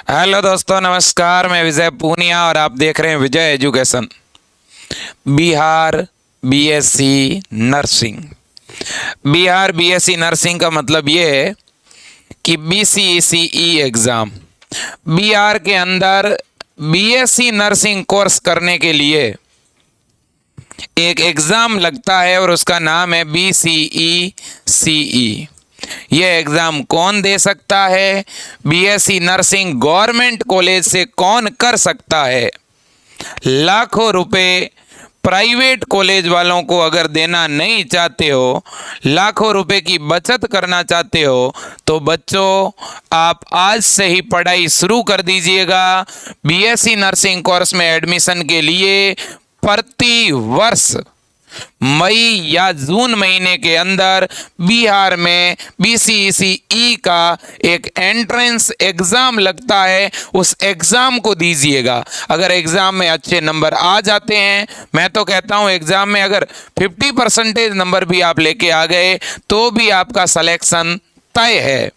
Hello दोस्तों, नमस्कार। मैं विजय पूनिया और आप देख रहे हैं Vijay education. Bihar BSc nursing. Bihar BSc nursing का मतलब ये है कि बीसीईसीई एग्ज़ाम बिहार के अंदर बीएससी नर्सिंग कोर्स करने के लिए एक एग्ज़ाम लगता है और उसका नाम है बीसीईसीई। ये एग्ज़ाम कौन दे सकता है? बीएससी नर्सिंग गवर्नमेंट कॉलेज से कौन कर सकता है? लाखों रुपए प्राइवेट कॉलेज वालों को अगर देना नहीं चाहते हो, लाखों रुपए की बचत करना चाहते हो, तो बच्चों आप आज से ही पढ़ाई शुरू कर दीजिएगा। बीएससी नर्सिंग कोर्स में एडमिशन के लिए प्रति वर्ष मई या जून महीने के अंदर बिहार में बीसीईसीई का एक एंट्रेंस एग्ज़ाम लगता है, उस एग्ज़ाम को दीजिएगा। अगर एग्ज़ाम में अच्छे नंबर आ जाते हैं, मैं तो कहता हूं एग्ज़ाम में अगर 50% नंबर भी आप लेके आ गए तो भी आपका सिलेक्शन तय है।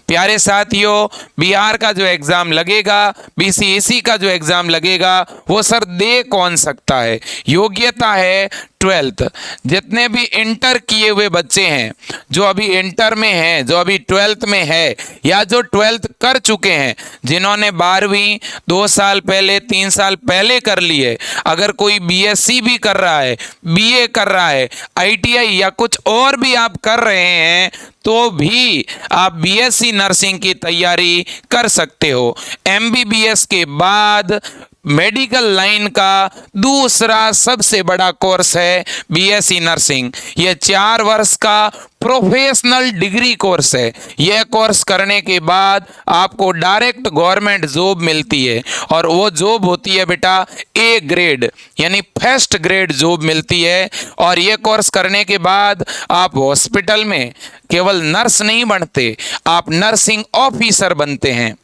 प्यारे साथियों, बिहार का जो एग्ज़ाम लगेगा, बीसीईसी का जो एग्ज़ाम लगेगा, वो सर दे कौन सकता है? योग्यता है 12th। जितने भी इंटर किए हुए बच्चे हैं, जो अभी इंटर में हैं, जो अभी 12th में है, या जो 12th कर चुके हैं, जिन्होंने 12वीं 2 साल पहले 3 साल पहले कर ली है, अगर कोई बीएससी भी कर रहा है, बीए कर रहा है, आईटीआई या कुछ और भी आप कर रहे हैं, तो भी आप बीएससी नर्सिंग की तैयारी कर सकते हो। एमबीबीएस के बाद मेडिकल लाइन का दूसरा सबसे बड़ा कोर्स है बीएससी नर्सिंग। यह 4 वर्ष का प्रोफेशनल डिग्री कोर्स है। यह कोर्स करने के बाद आपको डायरेक्ट गवर्नमेंट जॉब मिलती है, और वो जॉब होती है बेटा ए ग्रेड, यानी फर्स्ट ग्रेड जॉब मिलती है। और यह कोर्स करने के बाद आप हॉस्पिटल में केवल नर्स नहीं बनते, आप नर्सिंग ऑफिसर बनते हैं।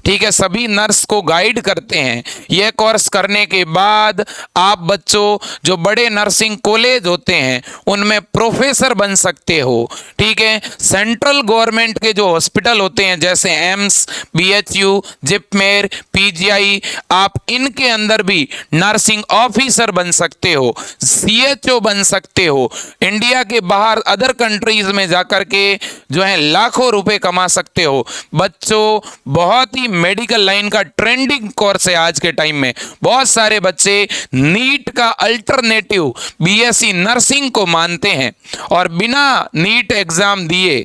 ठीक है, सभी नर्स को गाइड करते हैं। यह कोर्स करने के बाद आप बच्चों जो बड़े नर्सिंग कॉलेज होते हैं उनमें प्रोफेसर बन सकते हो। ठीक है, सेंट्रल गवर्नमेंट के जो हॉस्पिटल होते हैं जैसे एम्स, बीएचयू, जिपमेर, पीजीआई, आप इनके अंदर भी नर्सिंग ऑफिसर बन सकते हो, सीएचओ बन सकते हो। इंडिया के बाहर अदर कंट्रीज में जाकर के जो है लाखों रुपए कमा सकते हो। बच्चों बहुत ही मेडिकल लाइन का ट्रेंडिंग कोर्स है आज के टाइम में। बहुत सारे बच्चे नीट का अल्टरनेटिव बीएससी नर्सिंग को मानते हैं और बिना नीट एग्जाम दिए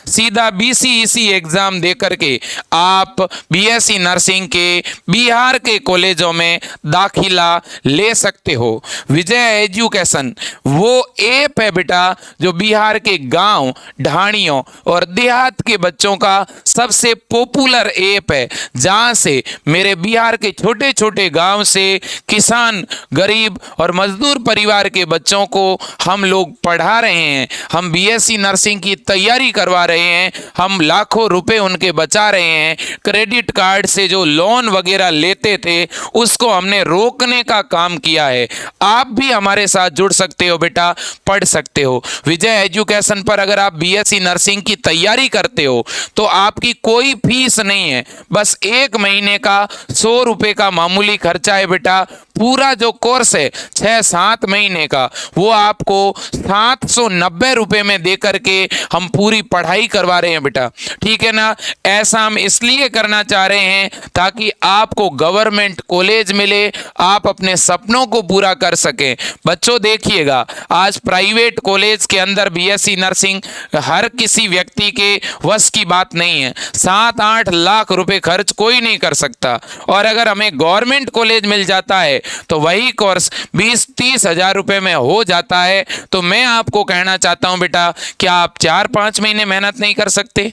सीधा बीसीईसी एग्जाम दे करके आप बीएससी नर्सिंग के बिहार के कॉलेजों में दाखिला ले सकते हो। विजय एजुकेशन वो ऐप है बेटा जो बिहार के गांव, ढाणियों और देहात के बच्चों का सबसे पॉपुलर ऐप है, जहां से मेरे बिहार के छोटे छोटे गांव से किसान, गरीब और मजदूर परिवार के बच्चों को हम लोग पढ़ा रहे हैं। हम बीएससी नर्सिंग की तैयारी करवा रहे हैं, हम लाखों रुपए उनके बचा रहे हैं। क्रेडिट कार्ड से जो लोन वगैरह लेते थे उसको हमने रोकने का काम किया है। आप भी हमारे साथ जुड़ सकते हो बेटा, पढ़ सकते हो। विजय एजुकेशन पर अगर आप बीएससी नर्सिंग की तैयारी करते हो तो आपकी कोई फीस नहीं है, बस 1 महीने का 100 रुपए का मामूली खर्चा है बेटा। पूरा जो कोर्स है 6-7 महीने का, वो आपको 790 रुपए में दे करके हम पूरी पढ़ाई करवा रहे हैं बेटा। ठीक है ना? ऐसा हम इसलिए करना चाह रहे हैं ताकि आपको गवर्नमेंट कॉलेज मिले, आप अपने सपनों को पूरा कर सकें। बच्चों देखिएगा, आज प्राइवेट कॉलेज के अंदर बीएससी नर्सिंग हर किसी व्यक्ति के वश की बात नहीं है। 7-8 लाख रुपए खर्च कोई नहीं कर सकता, और अगर हमें गवर्नमेंट कॉलेज मिल जाता है तो वही कोर्स 20-30 हजार रुपए में हो जाता है। तो मैं आपको कहना चाहता हूं बेटा, क्या आप 4-5 महीने मेहनत नहीं कर सकते?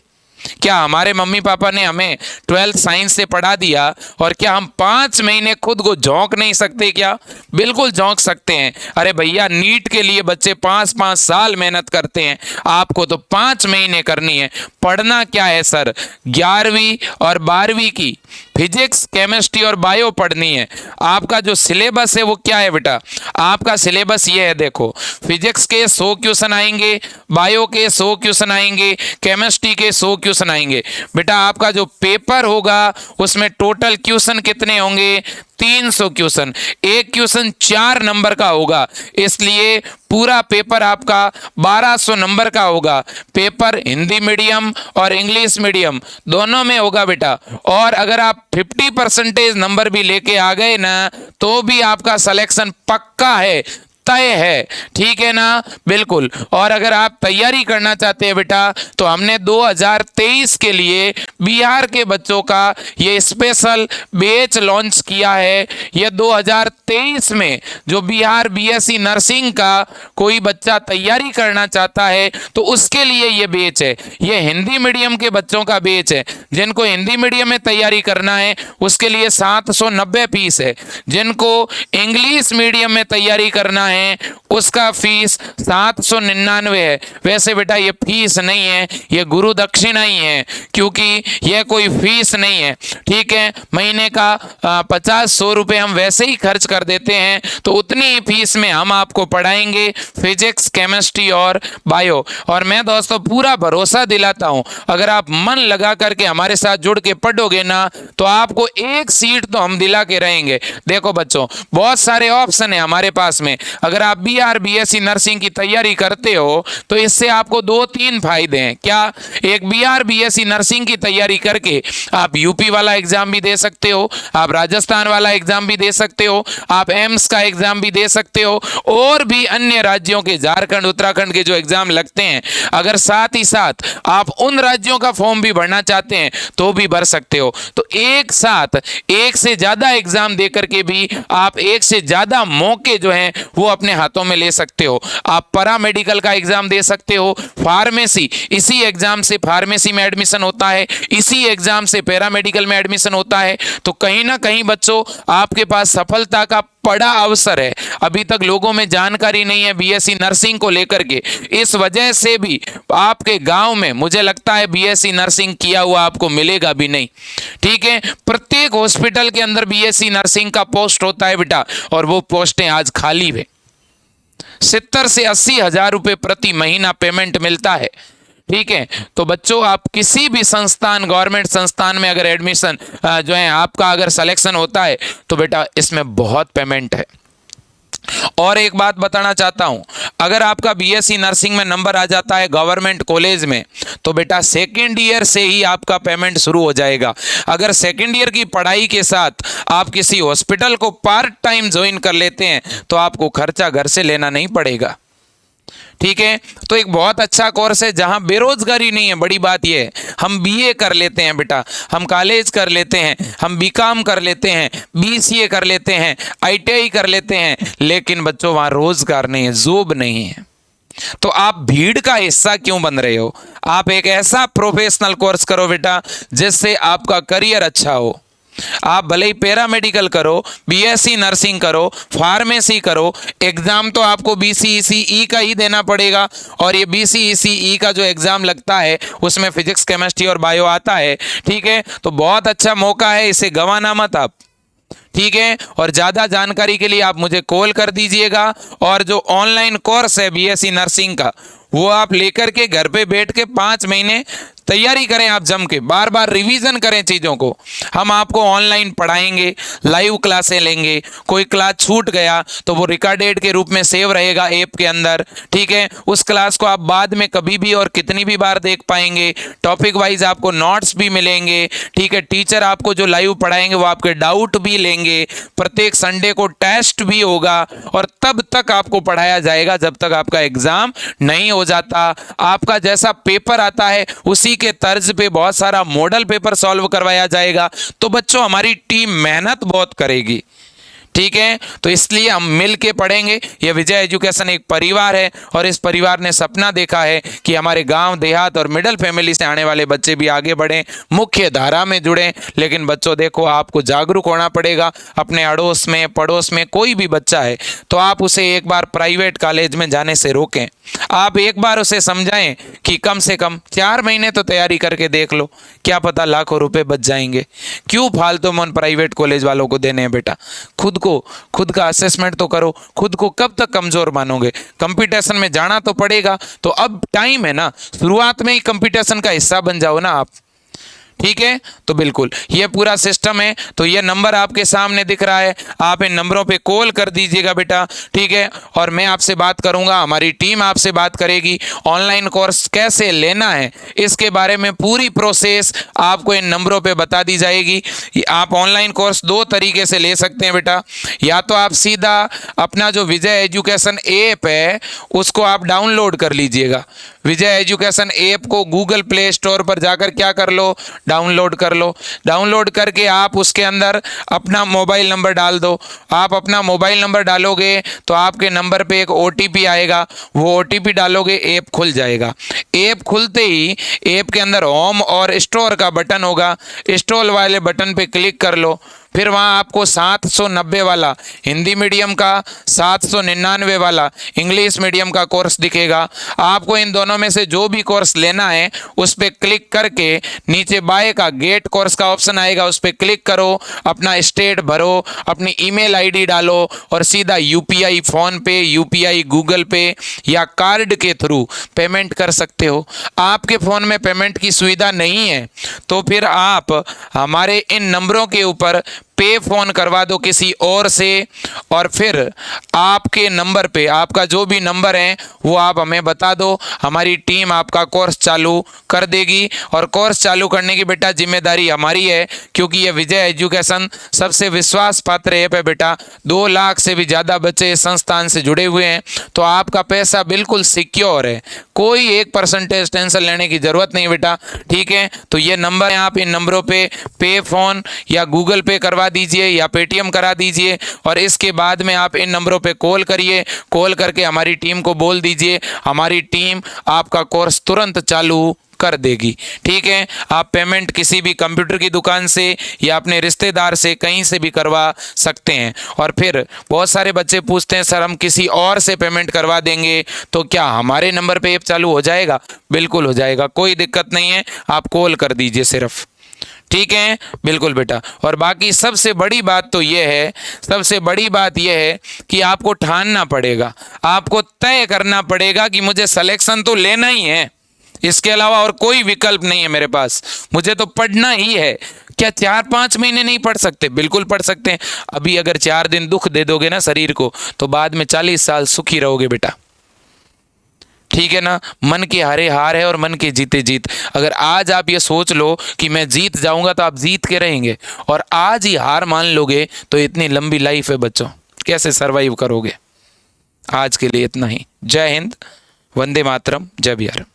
क्या हमारे मम्मी पापा ने हमें 12th साइंस से पढ़ा दिया और क्या हम 5 महीने खुद को झोंक नहीं सकते? क्या बिल्कुल झोंक सकते हैं। अरे भैया, नीट के लिए बच्चे 5-5 साल मेहनत करते हैं, आपको तो 5 महीने करनी है। पढ़ना क्या है सर? 11वीं और 12वीं की फिजिक्स, केमिस्ट्री और बायो पढ़नी है। आपका जो सिलेबस है वो क्या है बेटा? आपका सिलेबस ये है, देखो, फिजिक्स के 100 क्वेश्चन आएंगे, बायो के 100 क्वेश्चन आएंगे, केमिस्ट्री के 100 क्वेश्चन आएंगे। बेटा आपका जो पेपर होगा उसमें टोटल क्वेश्चन कितने होंगे? 300 क्वेश्चन। एक क्वेश्चन 4 नंबर का होगा, इसलिए पूरा पेपर आपका 1200 नंबर का होगा। पेपर हिंदी मीडियम और इंग्लिश मीडियम दोनों में होगा बेटा। और अगर आप 50% नंबर भी लेके आ गए ना तो भी आपका सिलेक्शन पक्का है, तय है, ठीक है ना? बिल्कुल। और अगर आप तैयारी करना चाहते हैं बेटा तो हमने 2023 के लिए बिहार के बच्चों का ये स्पेशल बैच लॉन्च किया है। ये 2023 में जो बिहार बीएससी नर्सिंग का कोई बच्चा तैयारी करना चाहता है तो उसके लिए ये बैच है। ये हिंदी मीडियम के बच्चों का बैच है। जिनको हिंदी मीडियम में तैयारी करना है उसके लिए 790 फीस है। जिनको इंग्लिश मीडियम में तैयारी करना है उसका फीस 799 है। वैसे बेटा ये फीस नहीं है, ये गुरु दक्षिणा ही है, क्योंकि ये कोई फीस नहीं है, ठीक है? महीने का 50-100 रुपए हम वैसे ही खर्च कर देते हैं, तो उतनी ही फीस में हम आपको पढ़ाएंगे फिजिक्स, केमिस्ट्री और बायो। और मैं दोस्तों पूरा भरोसा दिलाता हूं, अगर आप मन लगा करके हमारे साथ जुड़ के पढ़ोगे ना तो आपको एक सीट तो हम दिला के रहेंगे। देखो बच्चों, बहुत सारे ऑप्शन है हमारे पास में। अगर आप बिहार बीएससी नर्सिंग की तैयारी करते हो तो इससे आपको 2-3 फायदे हैं। क्या? एक, बिहार बीएससी नर्सिंग की तैयारी करके आप यूपी वाला एग्जाम भी दे सकते हो, आप राजस्थान वाला एग्जाम भी दे सकते हो, आप एम्स का एग्जाम भी दे सकते हो, और भी अन्य राज्यों के, झारखंड, उत्तराखंड के जो एग्जाम लगते हैं, अगर साथ ही साथ आप उन राज्यों का फॉर्म भी भरना चाहते हैं तो भी भर सकते हो। तो एक साथ एक से ज्यादा एग्जाम देकर के भी आप एक से ज्यादा मौके जो हैं वो अपने हाथों में ले सकते हो। आप पैरामेडिकल का एग्जाम दे सकते हो, फार्मेसी, इसी एग्जाम से फार्मेसी में एडमिशन होता है, इसी एग्जाम से पैरामेडिकल में एडमिशन होता है। तो कहीं ना कहीं बच्चों आपके पास सफलता का बड़ा अवसर है। अभी तक लोगों में जानकारी नहीं है बीएससी नर्सिंग को लेकर के, इस वजह से भी आपके गांव में मुझे लगता है बीएससी नर्सिंग किया हुआ आपको मिलेगा भी नहीं, ठीक है? प्रत्येक हॉस्पिटल के अंदर बीएससी नर्सिंग का पोस्ट होता है बेटा, और वो पोस्टें आज खाली है। 70 से 80 हजार रुपए प्रति महीना पेमेंट मिलता है, ठीक है? तो बच्चों आप किसी भी संस्थान, गवर्नमेंट संस्थान में अगर एडमिशन जो है आपका अगर सिलेक्शन होता है तो बेटा इसमें बहुत पेमेंट है। और एक बात बताना चाहता हूं, अगर आपका बीएससी नर्सिंग में नंबर आ जाता है गवर्नमेंट कॉलेज में तो बेटा सेकेंड ईयर से ही आपका पेमेंट शुरू हो जाएगा। अगर सेकेंड ईयर की पढ़ाई के साथ आप किसी हॉस्पिटल को पार्ट टाइम ज्वाइन कर लेते हैं तो आपको खर्चा घर से लेना नहीं पड़ेगा, ठीक है? तो एक बहुत अच्छा कोर्स है जहां बेरोजगारी नहीं है। बड़ी बात यह है, हम बीए कर लेते हैं बेटा, हम कॉलेज कर लेते हैं, हम बीकॉम कर लेते हैं, बीसीए कर लेते हैं, आईटीआई कर लेते हैं, लेकिन बच्चों वहां रोजगार नहीं है, जॉब नहीं है। तो आप भीड़ का हिस्सा क्यों बन रहे हो? आप एक ऐसा प्रोफेशनल कोर्स करो बेटा जिससे आपका करियर अच्छा हो। आप भले ही पैरामेडिकल करो, बीएससी नर्सिंग करो, फार्मेसी करो, एग्जाम तो आपको बीसीईसीई का ही देना पड़ेगा। और ये बीसीईसीई का जो एग्जाम लगता है उसमें फिजिक्स, केमिस्ट्री और बायो आता है, ठीक है? तो बहुत अच्छा मौका है, इसे गंवाना मत आप, ठीक है? और ज़्यादा जानकारी के लिए आप मुझे कॉल कर दीजिएगा। और जो ऑनलाइन कोर्स है बीएससी नर्सिंग का वो आप लेकर के घर पे बैठ के 5 महीने तैयारी करें, आप जम के बार बार रिवीजन करें चीज़ों को। हम आपको ऑनलाइन पढ़ाएंगे, लाइव क्लासें लेंगे, कोई क्लास छूट गया तो वो रिकॉर्डेड के रूप में सेव रहेगा ऐप के अंदर, ठीक है? उस क्लास को आप बाद में कभी भी और कितनी भी बार देख पाएंगे। टॉपिक वाइज आपको नोट्स भी मिलेंगे, ठीक है? टीचर आपको जो लाइव पढ़ाएंगे वो आपके डाउट भी लेंगे, प्रत्येक संडे को टेस्ट भी होगा, और तब तक आपको पढ़ाया जाएगा जब तक आपका एग्जाम नहीं हो जाता। आपका जैसा पेपर आता है उसी के तर्ज पे बहुत सारा मॉडल पेपर सॉल्व करवाया जाएगा। तो बच्चों हमारी टीम मेहनत बहुत करेगी, ठीक है? तो इसलिए हम मिल के पढ़ेंगे। ये विजय एजुकेशन एक परिवार है और इस परिवार ने सपना देखा है कि हमारे गांव देहात और मिडिल फैमिली से आने वाले बच्चे भी आगे बढ़ें, मुख्य धारा में जुड़ें। लेकिन बच्चों देखो, आपको जागरूक होना पड़ेगा। अपने अड़ोस में, पड़ोस में कोई भी बच्चा है तो आप उसे एक बार प्राइवेट कॉलेज में जाने से रोकें। आप एक बार उसे समझाएं कि कम से कम 4 महीने तो तैयारी करके देख लो, क्या पता लाखों रुपए बच जाएंगे। क्यों फालतू में प्राइवेट कॉलेज वालों को देने हैं बेटा? खुद को खुद का असेसमेंट तो करो। खुद को कब तक कमजोर मानोगे? कंपटीशन में जाना तो पड़ेगा, तो अब टाइम है ना, शुरुआत में ही कंपटीशन का हिस्सा बन जाओ ना आप। ठीक है, तो बिल्कुल ये पूरा सिस्टम है। तो ये नंबर आपके सामने दिख रहा है, आप इन नंबरों पे कॉल कर दीजिएगा बेटा। ठीक है, और मैं आपसे बात करूंगा, हमारी टीम आपसे बात करेगी। ऑनलाइन कोर्स कैसे लेना है इसके बारे में पूरी प्रोसेस आपको इन नंबरों पे बता दी जाएगी। आप ऑनलाइन कोर्स दो तरीके से ले सकते हैं बेटा। या तो आप सीधा अपना जो विजय एजुकेशन ऐप है उसको आप डाउनलोड कर लीजिएगा। विजय एजुकेशन ऐप को गूगल प्ले स्टोर पर जाकर क्या कर लो, डाउनलोड कर लो। डाउनलोड करके आप उसके अंदर अपना मोबाइल नंबर डाल दो। आप अपना मोबाइल नंबर डालोगे तो आपके नंबर पे एक OTP आएगा, वो OTP डालोगे, ऐप खुल जाएगा। ऐप खुलते ही ऐप के अंदर होम और स्टोर का बटन होगा, स्टोर वाले बटन पे क्लिक कर लो। फिर वहाँ आपको 790 वाला हिंदी मीडियम का, 799 वाला इंग्लिश मीडियम का कोर्स दिखेगा। आपको इन दोनों में से जो भी कोर्स लेना है उस पर क्लिक करके नीचे बाएं का गेट कोर्स का ऑप्शन आएगा, उस पर क्लिक करो, अपना स्टेट भरो, अपनी ईमेल ID डालो और सीधा UPI फोन पे, UPI गूगल पे या कार्ड के थ्रू पेमेंट कर सकते हो। आपके फ़ोन में पेमेंट की सुविधा नहीं है तो फिर आप हमारे इन नंबरों के ऊपर पे फोन करवा दो किसी और से, और फिर आपके नंबर पे, आपका जो भी नंबर है वो आप हमें बता दो, हमारी टीम आपका कोर्स चालू कर देगी। और कोर्स चालू करने की बेटा जिम्मेदारी हमारी है, क्योंकि ये विजय एजुकेशन सबसे विश्वास पात्र ऐप है बेटा। 2 लाख से भी ज़्यादा बच्चे इस संस्थान से जुड़े हुए हैं, तो आपका पैसा बिल्कुल सिक्योर है, कोई 1% टेंशन लेने की ज़रूरत नहीं बेटा। ठीक है, तो ये नंबर है, आप इन नंबरों पे फोन या गूगल पे करवा दीजिए या पेटीएम करा दीजिए, और इसके बाद में आप इन नंबरों पे कॉल करिए। कॉल करके हमारी टीम को बोल दीजिए, हमारी टीम आपका कोर्स तुरंत चालू कर देगी। ठीक है, आप पेमेंट किसी भी कंप्यूटर की दुकान से या अपने रिश्तेदार से कहीं से भी करवा सकते हैं। और फिर बहुत सारे बच्चे पूछते हैं सर हम किसी और से पेमेंट करवा देंगे तो क्या हमारे नंबर पे ऐप चालू हो जाएगा? बिल्कुल हो जाएगा, कोई दिक्कत नहीं है, आप कॉल कर दीजिए सिर्फ। ठीक है, बिल्कुल बेटा। और बाकी सबसे बड़ी बात तो ये है, सबसे बड़ी बात ये है कि आपको ठानना पड़ेगा, आपको तय करना पड़ेगा कि मुझे सिलेक्शन तो लेना ही है, इसके अलावा और कोई विकल्प नहीं है मेरे पास, मुझे तो पढ़ना ही है। क्या 4-5 महीने नहीं पढ़ सकते? बिल्कुल पढ़ सकते हैं। अभी अगर 4 दिन दुख दे दोगे ना शरीर को तो बाद में 40 साल सुखी रहोगे बेटा। ठीक है ना, मन के हारे हार है और मन के जीते जीत। अगर आज आप ये सोच लो कि मैं जीत जाऊंगा तो आप जीत के रहेंगे, और आज ही हार मान लोगे तो इतनी लंबी लाइफ है बच्चों, कैसे सरवाइव करोगे? आज के लिए इतना ही। जय हिंद, वंदे मातरम, जय बिहार।